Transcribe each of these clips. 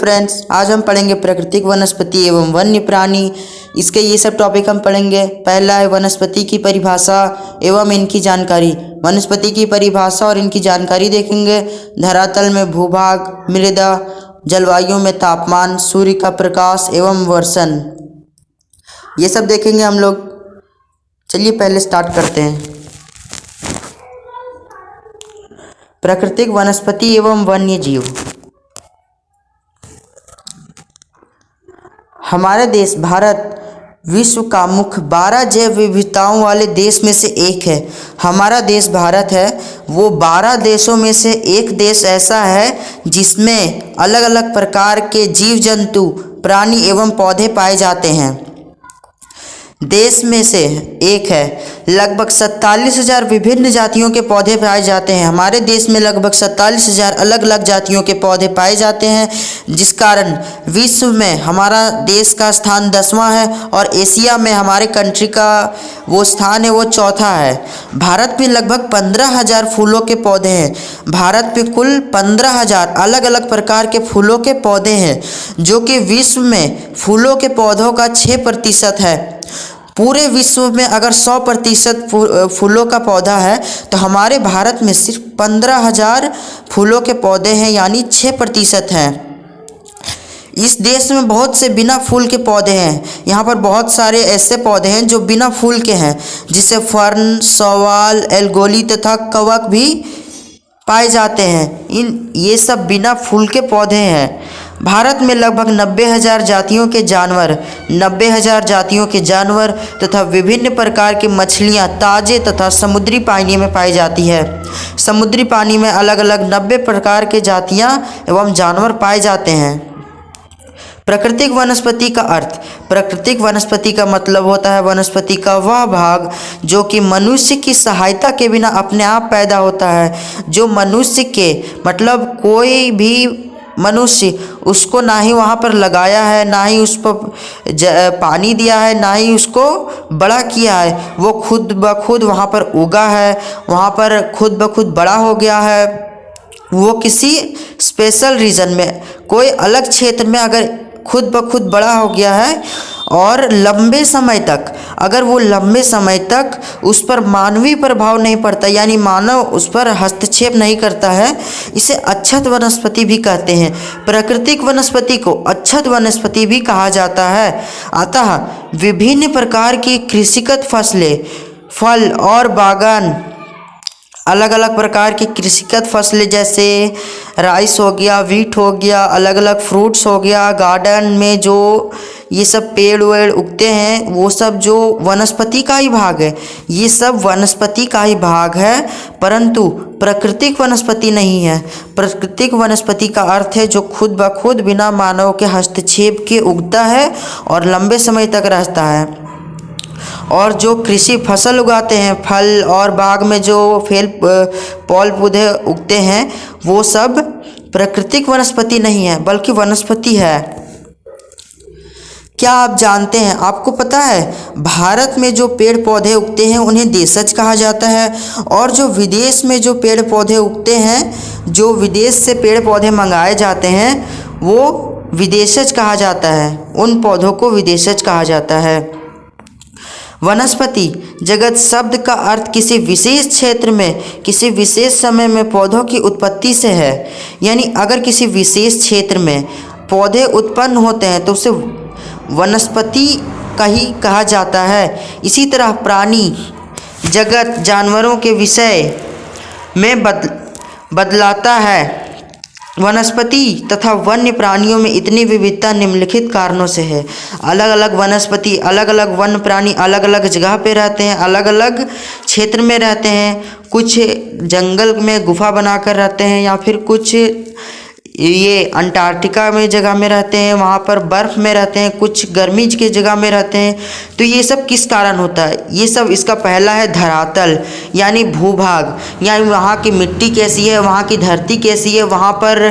Friends, आज हम पढ़ेंगे प्राकृतिक वनस्पति एवं वन्य प्राणी। इसके ये सब टॉपिक हम पढ़ेंगे। पहला है वनस्पति की परिभाषा एवं इनकी जानकारी। वनस्पति की परिभाषा और इनकी जानकारी देखेंगे। धरातल में भूभाग, मृदा, जलवायु में तापमान, सूर्य का प्रकाश एवं वर्षण, ये सब देखेंगे हम लोग। चलिए पहले स्टार्ट करते हैं। प्राकृतिक वनस्पति एवं वन्य जीव। हमारा देश भारत विश्व का मुख्य 12 जैव विविधताओं वाले देश में से एक है। हमारा देश भारत है वो 12 देशों में से एक देश ऐसा है जिसमें अलग अलग प्रकार के जीव जंतु, प्राणी एवं पौधे पाए जाते हैं। देश में से एक है। लगभग 47,000 विभिन्न जातियों के पौधे पाए जाते हैं। हमारे देश में लगभग 47,000 अलग अलग जातियों के पौधे पाए जाते हैं, जिस कारण विश्व में हमारा देश का स्थान 10वां है और एशिया में हमारे कंट्री का वो स्थान है वो चौथा है। भारत में लगभग 15,000 फूलों के पौधे हैं। भारत में कुल 15,000 अलग अलग प्रकार के फूलों के पौधे हैं, जो कि विश्व में फूलों के पौधों का 6% है। पूरे विश्व में अगर 100% फूलों का पौधा है तो हमारे भारत में सिर्फ 15,000 फूलों के पौधे हैं, यानी 6% हैं। इस देश में बहुत से बिना फूल के पौधे हैं। यहाँ पर बहुत सारे ऐसे पौधे हैं जो बिना फूल के हैं, जिसे फर्न, शैवाल, एल्गोली तथा कवक भी पाए जाते हैं। ये सब बिना फूल के पौधे हैं। भारत में लगभग 90,000 जातियों के जानवर तथा विभिन्न प्रकार की मछलियाँ ताजे तथा समुद्री पानी में पाई जाती है। समुद्री पानी में अलग अलग 90 प्रकार के जातियाँ एवं जानवर पाए जाते हैं। प्राकृतिक वनस्पति का अर्थ। प्राकृतिक वनस्पति का मतलब होता है वनस्पति का वह भाग जो कि मनुष्य की सहायता के बिना अपने आप पैदा होता है। जो मनुष्य के मतलब कोई भी मनुष्य उसको ना ही वहाँ पर लगाया है, ना ही उस पर पानी दिया है, ना ही उसको बड़ा किया है, वो खुद ब खुद वहाँ पर उगा है, वहाँ पर खुद ब खुद बड़ा हो गया है। वो किसी स्पेशल रीजन में, कोई अलग क्षेत्र में अगर खुद ब खुद बड़ा हो गया है और लंबे समय तक, अगर वो लंबे समय तक उस पर मानवीय प्रभाव नहीं पड़ता, यानी मानव उस पर हस्तक्षेप नहीं करता है, इसे अक्षत वनस्पति भी कहते हैं। प्राकृतिक वनस्पति को अक्षत वनस्पति भी कहा जाता है। अतः विभिन्न प्रकार की कृषिगत फसलें, फल और बागान, अलग अलग प्रकार की कृषिगत फसलें जैसे राइस हो गया, वीट हो गया, अलग अलग फ्रूट्स हो गया, गार्डन में जो ये सब पेड़ वेड़ उगते हैं वो सब जो वनस्पति का ही भाग है। ये सब वनस्पति का ही भाग है, परंतु प्राकृतिक वनस्पति नहीं है। प्राकृतिक वनस्पति का अर्थ है जो खुद ब खुद बिना मानव के हस्तक्षेप के उगता है और लंबे समय तक रहता है। और जो कृषि फसल उगाते हैं, फल और बाग में जो फल पौधे उगते हैं, वो सब प्राकृतिक वनस्पति नहीं है बल्कि वनस्पति है। क्या आप जानते हैं, आपको पता है भारत में जो पेड़ पौधे उगते हैं उन्हें देशज कहा जाता है, और जो विदेश में जो पेड़ पौधे उगते हैं, जो विदेश से पेड़ पौधे मंगाए जाते हैं, वो विदेशज कहा जाता है। उन पौधों को विदेशज कहा जाता है। वनस्पति जगत शब्द का अर्थ किसी विशेष क्षेत्र में किसी विशेष समय में पौधों की उत्पत्ति से है। यानी अगर किसी विशेष क्षेत्र में पौधे उत्पन्न होते हैं तो उसे वनस्पति का ही कहा जाता है। इसी तरह प्राणी जगत जानवरों के विषय में बदलाता है। वनस्पति तथा वन्य प्राणियों में इतनी विविधता निम्नलिखित कारणों से है। अलग अलग वनस्पति, अलग अलग वन्य प्राणी अलग अलग जगह पे रहते हैं, अलग अलग क्षेत्र में रहते हैं। कुछ जंगल में गुफा बनाकर रहते हैं, या फिर कुछ ये अंटार्कटिका में जगह में रहते हैं, वहाँ पर बर्फ़ में रहते हैं, कुछ गर्मी के जगह में रहते हैं। तो ये सब किस कारण होता है? ये सब इसका पहला है धरातल, यानी भूभाग, यानी वहाँ की मिट्टी कैसी है, वहाँ की धरती कैसी है, वहाँ पर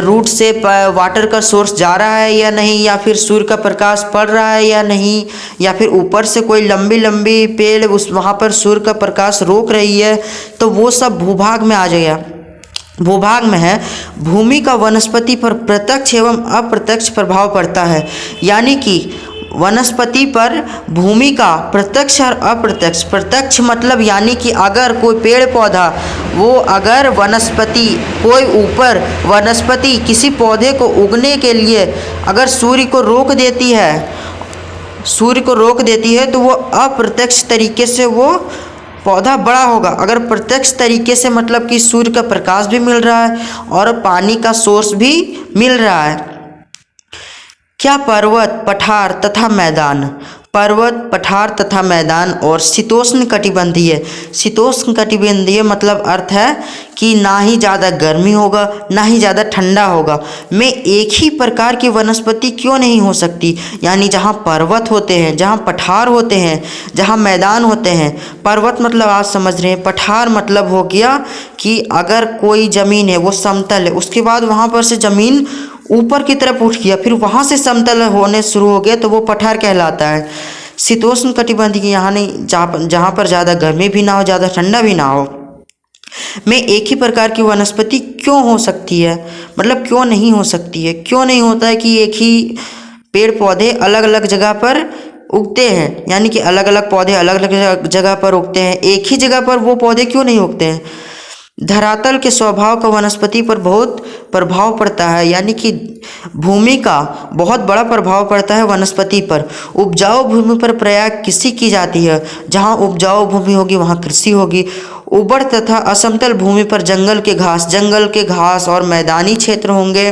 रूट से वाटर का सोर्स जा रहा है या नहीं, या फिर सूर्य का प्रकाश पड़ रहा है या नहीं, या फिर ऊपर से कोई लंबी लंबी पेड़ उस वहाँ पर सूर्य का प्रकाश रोक रही है, तो वो सब भूभाग में आ जाएगा। भूभाग में है, भूमि का वनस्पति पर प्रत्यक्ष एवं अप्रत्यक्ष प्रभाव पड़ता है। यानी कि वनस्पति पर भूमि का प्रत्यक्ष और अप्रत्यक्ष, प्रत्यक्ष मतलब यानी कि अगर कोई पेड़ पौधा अगर वनस्पति कोई ऊपर वनस्पति किसी पौधे को उगने के लिए अगर सूर्य को रोक देती है तो वो अप्रत्यक्ष तरीके से वो पौधा बड़ा होगा। अगर प्रत्यक्ष तरीके से मतलब कि सूर्य का प्रकाश भी मिल रहा है और पानी का सोर्स भी मिल रहा है। क्या पर्वत, पठार तथा मैदान, पर्वत, पठार तथा मैदान और शीतोष्ण कटिबंधीय, शीतोष्ण कटिबंधीय मतलब अर्थ है कि ना ही ज़्यादा गर्मी होगा ना ही ज़्यादा ठंडा होगा, में एक ही प्रकार की वनस्पति क्यों नहीं हो सकती। यानी जहाँ पर्वत होते हैं, जहाँ पठार होते हैं, जहाँ मैदान होते हैं। पर्वत मतलब आप समझ रहे हैं, पठार मतलब हो गया कि अगर कोई ज़मीन है वो समतल है, उसके बाद वहाँ पर से ज़मीन ऊपर की तरफ उठ गया, फिर वहाँ से समतल होने शुरू हो गया तो वो पठार कहलाता है। शीतोष्ण कटिबंधीय यहाँ नहीं, जहाँ पर ज़्यादा गर्मी भी ना हो ज़्यादा ठंडा भी ना हो, में एक ही प्रकार की वनस्पति क्यों हो सकती है, मतलब क्यों नहीं हो सकती है। क्यों नहीं होता है कि एक ही पेड़ पौधे अलग अलग जगह पर उगते हैं, यानी कि अलग अलग पौधे अलग अलग जगह पर उगते हैं, एक ही जगह पर वो पौधे क्यों नहीं उगते हैं। धरातल के स्वभाव का वनस्पति पर बहुत प्रभाव पड़ता है, यानी कि भूमि का बहुत बड़ा प्रभाव पड़ता है वनस्पति पर। उपजाऊ भूमि पर प्रायः कृषि की जाती है, जहाँ उपजाऊ भूमि होगी वहाँ कृषि होगी। उबड़ तथा असमतल भूमि पर जंगल के घास और मैदानी क्षेत्र होंगे।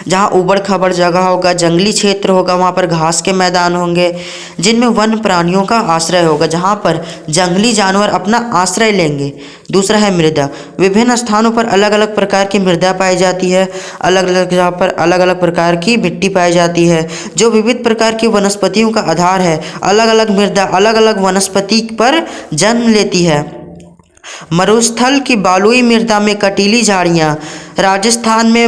जहाँ उबड़ खाबड़ जगह होगा, जंगली क्षेत्र होगा, वहाँ पर घास के मैदान होंगे जिनमें वन प्राणियों का आश्रय होगा, जहाँ पर जंगली जानवर अपना आश्रय लेंगे। दूसरा है मृदा, विभिन्न स्थानों पर अलग अलग प्रकार की मृदा पाई जाती है, अलग अलग जगह पर अलग अलग प्रकार की मिट्टी पाई जाती है जो विविध प्रकार की वनस्पतियों का आधार है। अलग अलग मृदा अलग अलग वनस्पति पर जन्म लेती है। मरुस्थल की बालुई मृदा में कटीली झाड़ियाँ, राजस्थान में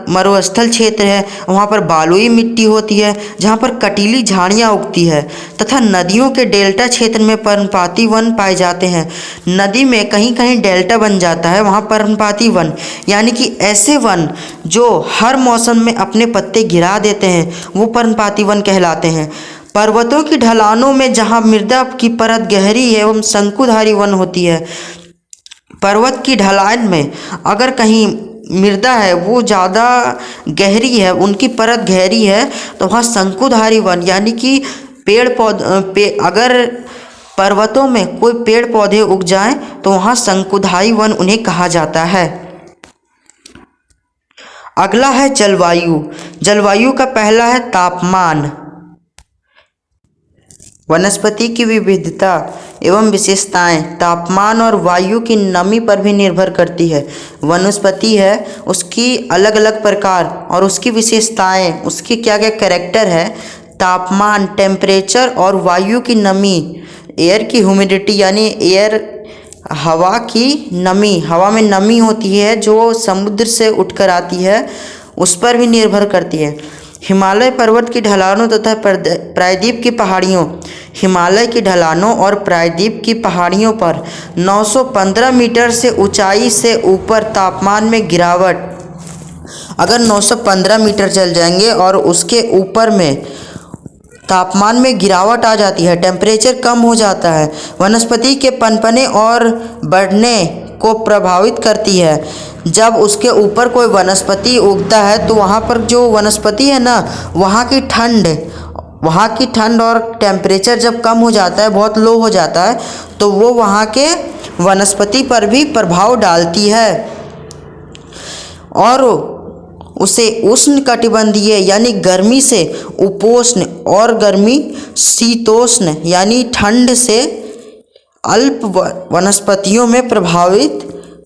मरुस्थल क्षेत्र है, वहाँ पर बालुई मिट्टी होती है जहाँ पर कटीली झाड़ियाँ उगती है, तथा नदियों के डेल्टा क्षेत्र में पर्णपाती वन पाए जाते हैं। नदी में कहीं कहीं डेल्टा बन जाता है, वहाँ पर्णपाती वन यानी कि ऐसे वन जो हर मौसम में अपने पत्ते गिरा देते हैं वो पर्णपाती वन कहलाते हैं। पर्वतों की ढलानों में जहाँ मृदा की परत गहरी है एवं शंकुधारी वन होती है। पर्वत की ढलान में अगर कहीं मृदा है वो ज़्यादा गहरी है, उनकी परत गहरी है, तो वहाँ शंकुधारी वन यानी कि अगर पर्वतों में कोई पेड़ पौधे उग जाएं तो वहाँ शंकुधारी वन उन्हें कहा जाता है। अगला है जलवायु। जलवायु का पहला है तापमान। वनस्पति की विविधता एवं विशेषताएं तापमान और वायु की नमी पर भी निर्भर करती है। वनस्पति है उसकी अलग अलग प्रकार और उसकी विशेषताएं, उसकी क्या क्या कैरेक्टर है, तापमान, टेम्परेचर और वायु की नमी, एयर की ह्यूमिडिटी यानी हवा की नमी, हवा में नमी होती है जो समुद्र से उठकर आती है, उस पर भी निर्भर करती है। हिमालय पर्वत की ढलानों तथा प्रायद्वीप की पहाड़ियों, हिमालय की ढलानों और प्रायद्वीप की पहाड़ियों पर 915 मीटर से ऊंचाई से ऊपर तापमान में गिरावट, अगर 915 मीटर चल जाएंगे और उसके ऊपर में तापमान में गिरावट आ जाती है, टेम्परेचर कम हो जाता है, वनस्पति के पनपने और बढ़ने को प्रभावित करती है। जब उसके ऊपर कोई वनस्पति उगता है तो वहाँ पर जो वनस्पति है ना, वहाँ की ठंड और टेम्परेचर जब कम हो जाता है, बहुत लो हो जाता है, तो वो वहाँ के वनस्पति पर भी प्रभाव डालती है और उसे उष्ण कटिबंधीय यानी गर्मी से उपोष्ण और गर्मी शीतोष्ण यानी ठंड से अल्प वनस्पतियों में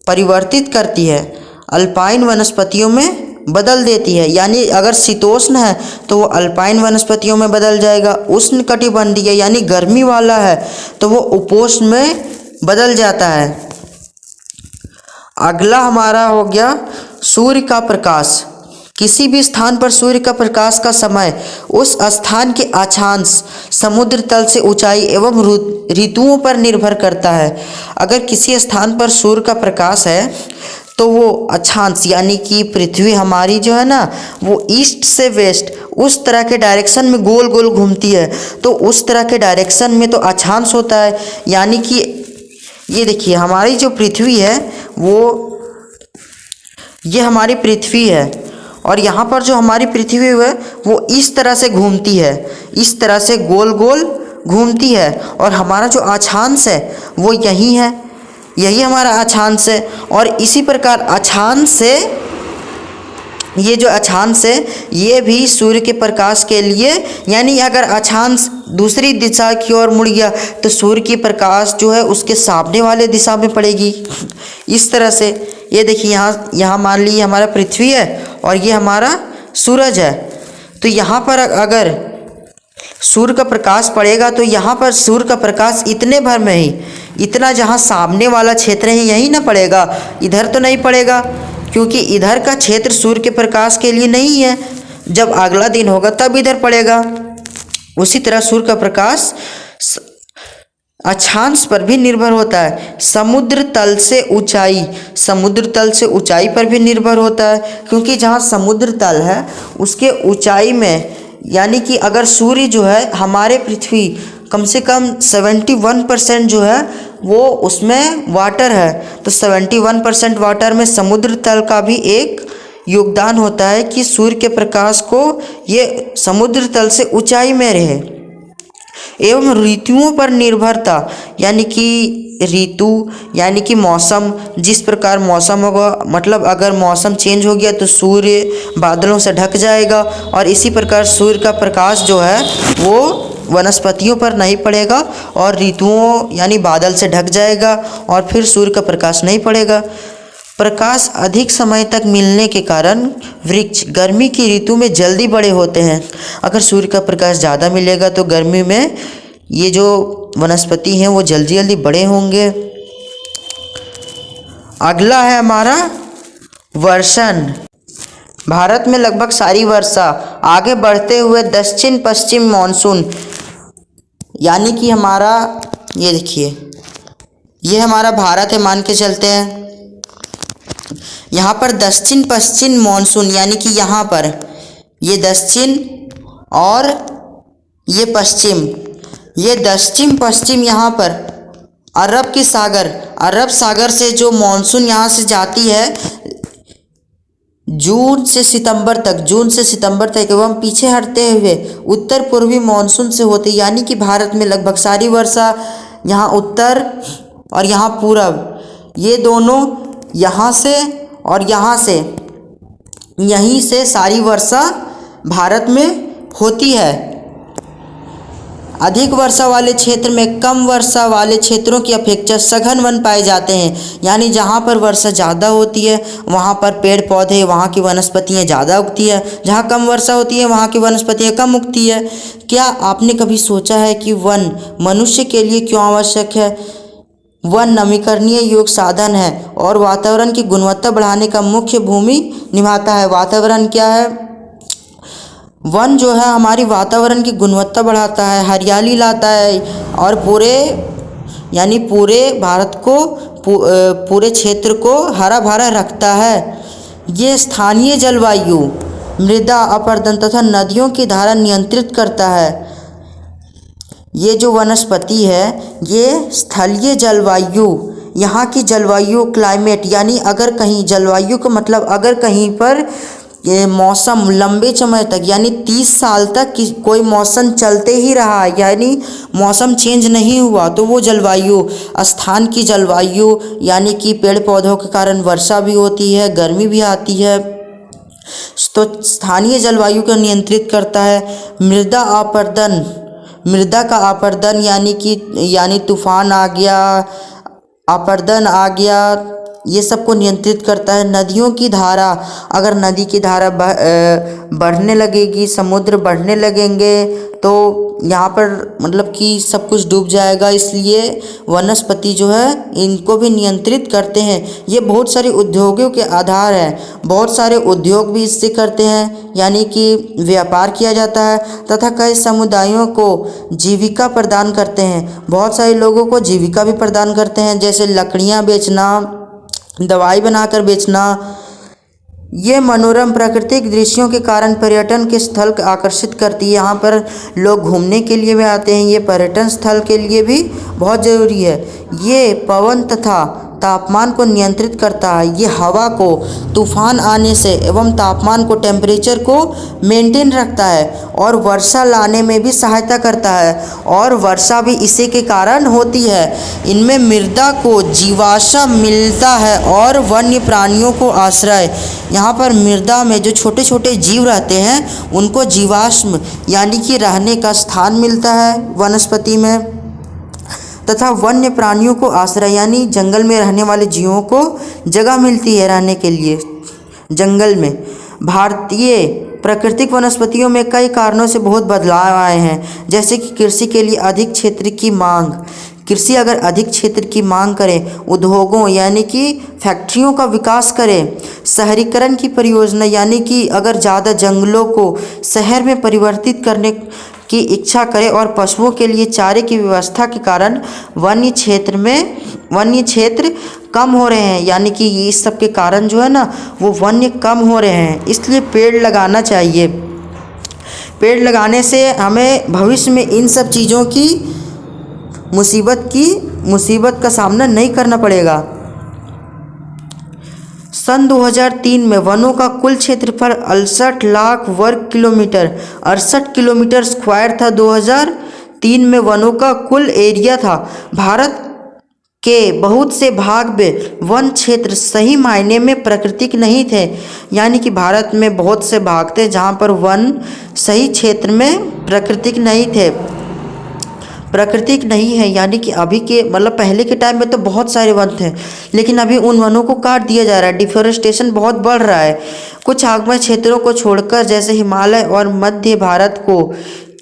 परिवर्तित करती है, अल्पाइन वनस्पतियों में बदल देती है। यानी अगर शीतोष्ण है तो वो अल्पाइन वनस्पतियों में बदल जाएगा, उष्ण कटिबंधीय यानी गर्मी वाला है तो वो उपोष्ण में बदल जाता है। अगला हमारा हो गया सूर्य का प्रकाश। किसी भी स्थान पर सूर्य का प्रकाश का समय उस स्थान के अक्षांश, समुद्र तल से ऊंचाई एवं ऋतुओं पर निर्भर करता है। अगर किसी स्थान पर सूर्य का प्रकाश है तो वो अक्षांश यानी कि पृथ्वी हमारी जो है ना वो ईस्ट से वेस्ट उस तरह के डायरेक्शन में गोल गोल घूमती है। तो उस तरह के डायरेक्शन में तो अक्षांश होता है। यानी कि ये देखिए हमारी जो पृथ्वी है ये हमारी पृथ्वी है और यहाँ पर जो हमारी पृथ्वी है वो इस तरह से घूमती है, इस तरह से गोल गोल घूमती है। और हमारा जो अक्षांश है वो यही है, यही हमारा अक्षांश है। और इसी प्रकार अक्षांश से ये जो अक्षांश है ये भी सूर्य के प्रकाश के लिए, यानी अगर अक्षांश दूसरी दिशा की ओर मुड़ गया तो सूर्य की प्रकाश जो है उसके सामने वाले दिशा में पड़ेगी। इस तरह से ये देखिए यहाँ मान लीजिए हमारा पृथ्वी है और ये हमारा सूरज है। तो यहाँ पर अगर सूर्य का प्रकाश पड़ेगा तो यहाँ पर सूर्य का प्रकाश इतने भर में ही, इतना जहाँ सामने वाला क्षेत्र है यहीं ना पड़ेगा, इधर तो नहीं पड़ेगा क्योंकि इधर का क्षेत्र सूर्य के प्रकाश के लिए नहीं है। जब अगला दिन होगा तब इधर पड़ेगा। उसी तरह सूर्य का प्रकाश अक्षांश पर भी निर्भर होता है। समुद्र तल से ऊंचाई, समुद्र तल से ऊंचाई पर भी निर्भर होता है क्योंकि जहाँ समुद्र तल है उसके ऊंचाई में, यानी कि अगर सूर्य जो है हमारे पृथ्वी कम से कम 71% जो है वो उसमें वाटर है, तो 71% वाटर में समुद्र तल का भी एक योगदान होता है कि सूर्य के प्रकाश को ये समुद्र तल से ऊंचाई में रहे। एवं ऋतुओं पर निर्भरता, यानी कि ऋतु यानी कि मौसम, जिस प्रकार मौसम होगा मतलब अगर मौसम चेंज हो गया तो सूर्य बादलों से ढक जाएगा और इसी प्रकार सूर्य का प्रकाश जो है वो वनस्पतियों पर नहीं पड़ेगा और ऋतुओं यानी बादल से ढक जाएगा और फिर सूर्य का प्रकाश नहीं पड़ेगा। प्रकाश अधिक समय तक मिलने के कारण वृक्ष गर्मी की ऋतु में जल्दी बड़े होते हैं। अगर सूर्य का प्रकाश ज़्यादा मिलेगा तो गर्मी में ये जो वनस्पति हैं वो जल्दी जल्दी बड़े होंगे। अगला है हमारा वर्षण। भारत में लगभग सारी वर्षा आगे बढ़ते हुए दक्षिण पश्चिम मानसून, यानी कि हमारा ये देखिए ये हमारा भारत है, मान के चलते हैं। यहाँ पर दक्षिण पश्चिम मानसून यानी कि यहाँ पर ये दक्षिण और ये पश्चिम, ये दक्षिण पश्चिम यहाँ पर अरब सागर से जो मानसून यहाँ से जाती है जून से सितंबर तक एवं पीछे हटते हुए उत्तर पूर्वी मानसून से होती, यानी कि भारत में लगभग सारी वर्षा यहाँ उत्तर और यहाँ पूरब, ये दोनों यहाँ से और यहाँ से, यहीं से सारी वर्षा भारत में होती है। अधिक वर्षा वाले क्षेत्र में कम वर्षा वाले क्षेत्रों की अपेक्षा सघन वन पाए जाते हैं, यानी जहाँ पर वर्षा ज़्यादा होती है वहाँ पर पेड़ पौधे, वहाँ की वनस्पतियाँ ज़्यादा उगती है, जहाँ कम वर्षा होती है वहाँ की वनस्पतियाँ कम उगती है। क्या आपने कभी सोचा है कि वन मनुष्य के लिए क्यों आवश्यक है? वन नवीकरणीय योग्य साधन है और वातावरण की गुणवत्ता बढ़ाने का मुख्य भूमिका निभाता है। वातावरण क्या है? वन जो है हमारी वातावरण की गुणवत्ता बढ़ाता है, हरियाली लाता है और पूरे भारत को पूरे क्षेत्र को हरा भरा रखता है। ये स्थानीय जलवायु, मृदा अपरदन तथा नदियों की धारा नियंत्रित करता है। ये जो वनस्पति है ये स्थलीय जलवायु, यहाँ की जलवायु क्लाइमेट, यानी अगर कहीं जलवायु का मतलब अगर कहीं पर ये मौसम लंबे समय तक यानी 30 साल तक कोई मौसम चलते ही रहा, यानी मौसम चेंज नहीं हुआ, तो वो जलवायु स्थान की जलवायु, यानी कि पेड़ पौधों के कारण वर्षा भी होती है, गर्मी भी आती है, तो स्थानीय जलवायु को नियंत्रित करता है। मृदा का अपरदन यानी तूफान आ गया, अपरदन आ गया, ये सब को नियंत्रित करता है। नदियों की धारा, अगर नदी की धारा बढ़ने लगेगी, समुद्र बढ़ने लगेंगे तो यहाँ पर मतलब कि सब कुछ डूब जाएगा, इसलिए वनस्पति जो है इनको भी नियंत्रित करते हैं। ये बहुत सारे उद्योगों के आधार है, बहुत सारे उद्योग भी इससे करते हैं, यानी कि व्यापार किया जाता है तथा कई समुदायों को जीविका प्रदान करते हैं। बहुत सारे लोगों को जीविका भी प्रदान करते हैं, जैसे लकड़ियाँ बेचना, दवाई बनाकर बेचना। ये मनोरम प्राकृतिक दृश्यों के कारण पर्यटन के स्थल आकर्षित करती है। यहाँ पर लोग घूमने के लिए भी आते हैं। ये पर्यटन स्थल के लिए भी बहुत ज़रूरी है। ये पवन तथा तापमान को नियंत्रित करता है। ये हवा को तूफान आने से एवं तापमान को टेम्परेचर को मेंटेन रखता है और वर्षा लाने में भी सहायता करता है और वर्षा भी इसी के कारण होती है। इनमें मृदा को जीवाश्म मिलता है और वन्य प्राणियों को आश्रय। यहाँ पर मृदा में जो छोटे छोटे जीव रहते हैं उनको जीवाश्म यानी कि रहने का स्थान मिलता है वनस्पति में, तथा वन्य प्राणियों को आश्रय यानी जंगल में रहने वाले जीवों को जगह मिलती है रहने के लिए जंगल में। भारतीय प्राकृतिक वनस्पतियों में कई कारणों से बहुत बदलाव आए हैं, जैसे कि कृषि के लिए अधिक क्षेत्र की मांग। कृषि अगर अधिक क्षेत्र की मांग करे, उद्योगों यानी कि फैक्ट्रियों का विकास करे, शहरीकरण की परियोजना यानी कि अगर ज़्यादा जंगलों को शहर में परिवर्तित करने की इच्छा करे और पशुओं के लिए चारे की व्यवस्था के कारण वन्य क्षेत्र कम हो रहे हैं। यानी कि इस सब के कारण जो है ना वो वन्य कम हो रहे हैं। इसलिए पेड़ लगाना चाहिए। पेड़ लगाने से हमें भविष्य में इन सब चीज़ों की मुसीबत का सामना नहीं करना पड़ेगा। सन 2003 में वनों का कुल क्षेत्रफल 68 लाख वर्ग किलोमीटर 68 किलोमीटर स्क्वायर था। 2003 में वनों का कुल एरिया था। भारत के बहुत से भाग में वन क्षेत्र सही मायने में प्राकृतिक नहीं थे। यानी कि भारत में बहुत से भाग थे जहाँ पर वन सही क्षेत्र में प्राकृतिक नहीं है। यानी कि अभी के मतलब पहले के टाइम में तो बहुत सारे वन थे, लेकिन अभी उन वनों को काट दिया जा रहा है। डिफोरेस्टेशन बहुत बढ़ रहा है। कुछ आगमय क्षेत्रों को छोड़कर जैसे हिमालय और मध्य भारत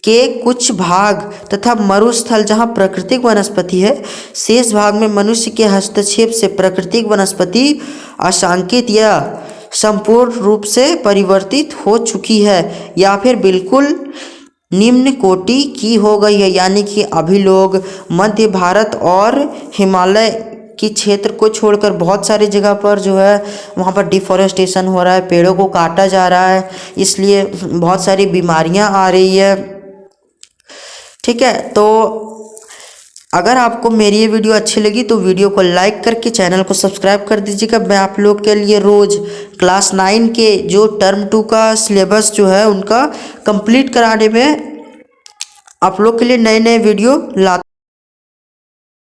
के कुछ भाग तथा मरुस्थल जहाँ प्राकृतिक वनस्पति है, शेष भाग में मनुष्य के हस्तक्षेप से प्राकृतिक वनस्पति आंशिक या संपूर्ण रूप से परिवर्तित हो चुकी है या फिर बिल्कुल निम्न कोटि की हो गई है। यानी कि अभी लोग मध्य भारत और हिमालय की क्षेत्र को छोड़कर बहुत सारी जगह पर जो है वहाँ पर डिफोरेस्टेशन हो रहा है, पेड़ों को काटा जा रहा है, इसलिए बहुत सारी बीमारियाँ आ रही है। ठीक है, तो अगर आपको मेरी ये वीडियो अच्छी लगी तो वीडियो को लाइक करके चैनल को सब्सक्राइब कर दीजिएगा। मैं आप लोग के लिए रोज़ क्लास 9 के जो टर्म 2 का सिलेबस जो है उनका कंप्लीट कराने में आप लोग के लिए नए नए वीडियो लाता